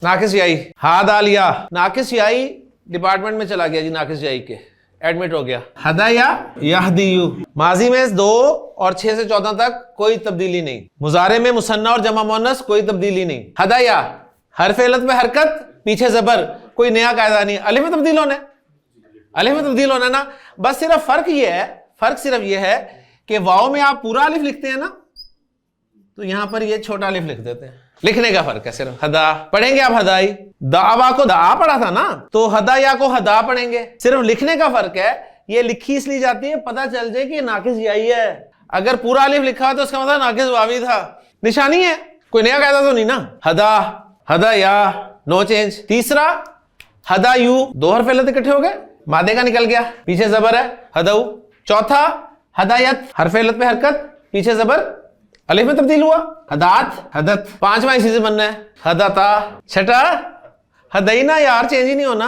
नाकिस याई, हादा लिया, नाकिस याई डिपार्टमेंट में चला गया जी, नाकिस याई के एडमिट हो गया। हदाया यहदियु, माजी में 2 और 6 से 14 तक कोई तब्दीली नहीं। मुजारे में मुसन्ना और जमा मुअन्नस कोई तब्दीली नहीं। हदाया हरफ इल्लत पे हरकत, पीछे जबर, कोई नया कायदा नहीं। अलिफ में तब्दील होना है, अलिफ में तब्दील होना ना, बस सिर्फ फर्क ये है, फर्क सिर्फ ये है कि वाव में आप पूरा अलिफ लिखते हैं ना, तो यहां पर ये छोटा अलिफ लिख देते हैं। लिखने का फर्क है सिर्फ। हदा पढ़ेंगे आप, हदाई, दावा को दा पढ़ा था ना, तो हदाया को हदा पढ़ेंगे। सिर्फ लिखने का फर्क है, ये लिखी इसलिए जाती है पता चल जाए कि नाकिस याई है। अगर पूरा अलिफ लिखा हो तो उसका मतलब नाकिस वावी था, निशानी है, कोई नया कायदा तो नहीं ना। हदा, हदाया, नो चेंज। तीसरा हदा यू, 2 हरफ इल्लत इकट्ठे हो गए, मादे का निकल गया, पीछे जबर है, हदऊ। चौथा हदायत, हरफ इल्लत पे हरकत, पीछे जबर, अलिफ में तब्दील हुआ, हदात, हदत। 5वां इसी से बनना है, हदाता। छठा हदैना, यार चेंज ही नहीं होना,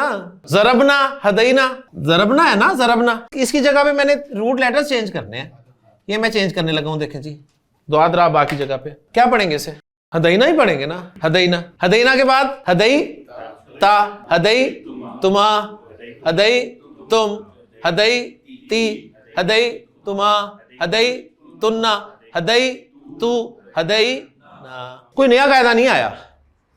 जरबना, हदैना, जरबना है ना, जरबना। इसकी जगह पे मैंने रूट लेटर्स चेंज करने हैं, ये मैं चेंज करने लगा हूं, देखें जी, दुआदरा बाकी जगह पे क्या पढ़ेंगे इसे, हदैना ही पढ़ेंगे ना। हदैना, हदैना के बाद हदई ता, हदई तुमा, हदई तुम, हदई ती, हदई तुमा, हदई तुन्ना, हदई तू, हदई ना। कोई नया कायदा नहीं आया,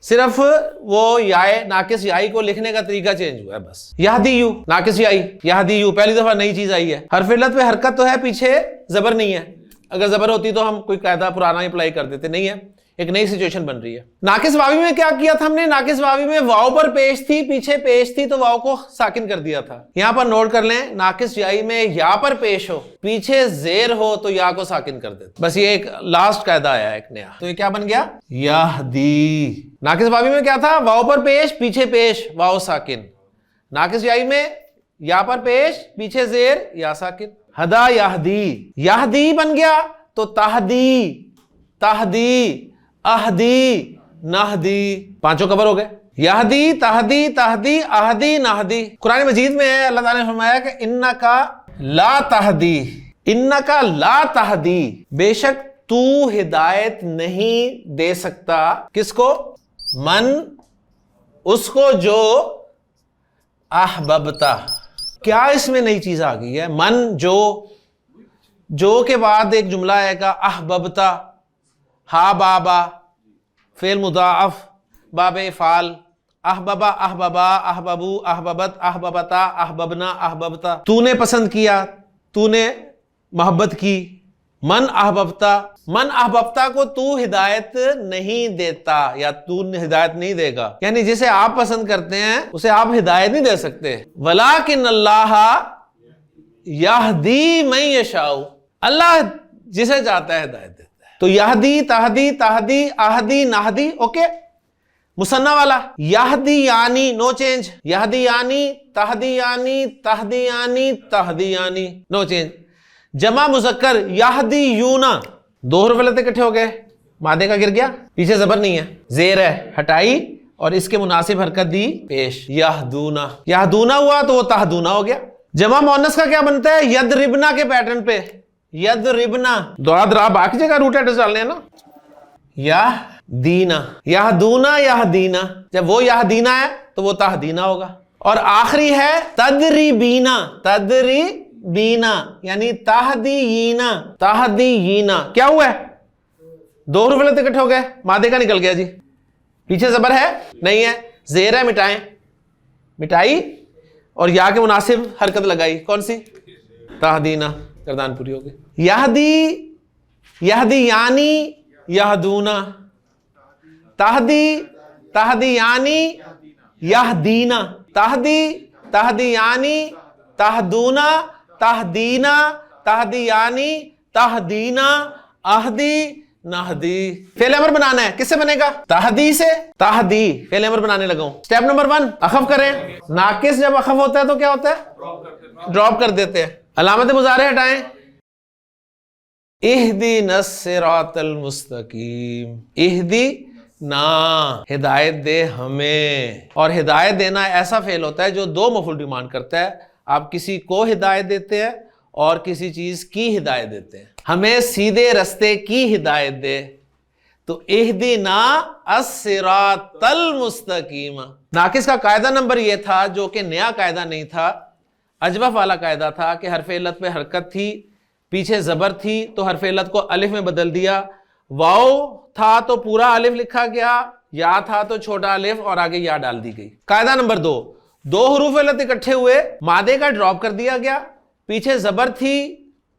सिर्फ वो याए नाकिस याई को लिखने का तरीका चेंज हुआ है बस। यहदियु, नाकिस याई, यहदियु, पहली दफा नई चीज आई है। हरफ इल्लत पे हरकत तो है, पीछे जबर नहीं है। अगर जबर होती तो हम कोई कायदा पुराना ही अप्लाई कर देते, नहीं है, एक नई सिचुएशन बन रही है। नाकिस वावी में क्या किया था हमने, नाकिस वावी में वाव पर पेश थी, पीछे पेश थी, तो वाव को साकिन कर दिया था। यहां पर नोट कर लें, नाकिस याई में या पर पेश हो, पीछे जेर हो, तो या को साकिन कर देते। बस ये एक लास्ट कायदा आया एक नया, तो ये क्या बन गया, यहदी। नाकिस वावी में क्या था, वाव पर पेश, पीछे पेश, वाव साकिन। नाकिस याई में या पर पेश, पीछे जेर, या साकिन। हदा यहदी, यहदी बन गया तो तहदी, तहदी, अहदी, नहदी, 5 कवर हो गए। यहदी, तहदी, तहदी, अहदी, नहदी। कुरान मजीद में है, अल्लाह ताला ने फरमाया कि इन्नका ला तहदी, इन्नका ला तहदी, बेशक तू हिदायत नहीं दे सकता, किसको, मन, उसको जो अहबबता। क्या इसमें नई चीज आ गई है, मन, जो के बाद एक जुमला आएगा, अहबबता, हा बाबा, फेल मुदाफ, बाबे फाल, अहबबा, अहबबा, अहबबू, अहबबत, अहबबता, अहबबना, अहबबता। तूने पसंद किया, तूने मोहब्बत की। मन अहबबता, मन अहबबता को तू हिदायत नहीं देता, या तू हिदायत नहीं देगा, यानी जिसे आप पसंद करते हैं उसे आप हिदायत नहीं दे सकते। वलाकिन अल्लाह यहदी मन यशाउ, अल्लाह जिसे चाहता है हिदायत देता है। तो यहदी, तहदी, तहदी, अहदी, नहदी, ओके। मुसन्ना वाला यहदी यानी, नो चेंज, यहदी यानी, तहदी यानी, तहदी यानी, तहदी यानी, नो चेंज। जमा मुजक्कर यहदी यूना, 2 हरफ इल्लत इकट्ठे हो गए, मादे का गिर गया, पीछे जबर नहीं है, जेर है, हटाई और इसके मुनासिब हरकत दी पेश, यहदूना। यहदूना हुआ तो वो तहदूना हो गया। जमा मुअन्नस का क्या बनता है, यदरिबना के पैटर्न पे, यदरिबना, दुआदरा बाकी जगह रूट लेटर्स डालने हैं ना। यह दीना, यह दूना, यह दीना, जब वो यह दीना है तो वो तहदीना होगा। और आखिरी है तदरीबीना, तदरीबीना यानी तहदीयीना, तहदीयीना। क्या हुआ है, 2 हरफ इल्लत इकट्ठे हो गए, मादे का निकल गया जी, पीछे जबर है नहीं है, जेर है, मिटाएं, मिटाई और या के मुनासिब हरकत लगाई, कौन सी, तहदीना, गर्दान पूरी हो गई। यहदी, यहदी यानी, यहदूना, तहदी, तहदी यानी, यहदीना, तहदी, तहदी यानी, तहदूना, तहदीना, तहदी यानी, तहदीना, अहदी, नहदी। फेल अमर बनाना है, किससे बनेगा, तहदी से, तहदी फेल अमर बनाने लगा हूं। स्टेप नंबर 1 अखफ करें। नाकिस जब अखफ होता है तो क्या होता है, ड्रॉप कर देते हैं। अलामत मुजारे हटाएं। इहदिनस सिरातल मुस्तकीम, इहदी ना, हिदायत दे हमें। और हिदायत देना ऐसा फेल होता है जो 2 मफूल डिमांड करता है। आप किसी को हिदायत देते हैं और किसी चीज की हिदायत देते हैं। हमें सीधे रास्ते की हिदायत दे, تو اہدنا الصراط المستقیم. ناقص کا قاعدہ نمبر یہ تھا جو کہ نیا قاعدہ نہیں تھا، اجوف والا قاعدہ تھا کہ حرف علت پہ حرکت تھی، پیچھے زبر تھی تو حرف علت کو الف میں بدل دیا، واو تھا تو پورا الف لکھا گیا، یا تھا تو چھوٹا الف اور آگے یا ڈال دی گئی. قاعدہ نمبر دو حروف علت اکٹھے ہوئے، مادے کا ڈراپ کر دیا گیا، پیچھے زبر تھی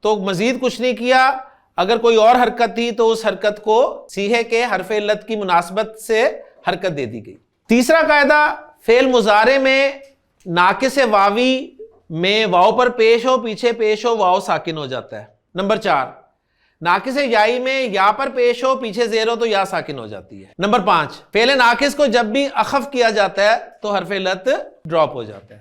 تو مزید کچھ نہیں کیا، اگر کوئی اور حرکت تھی تو اس حرکت کو سیغے کے حرف علت کی مناسبت سے حرکت دے دی گئی. تیسرا قاعدہ، فعل مضارع میں ناقص واوی میں واو پر پیش ہو، پیچھے پیش ہو، واو ساکن ہو جاتا ہے. نمبر 4، ناقص یائی میں یا پر پیش ہو، پیچھے زیر ہو تو یا ساکن ہو جاتی ہے. نمبر 5، فعل ناقص کو جب بھی اخف کیا جاتا ہے تو حرف علت ڈراپ ہو جاتا ہے.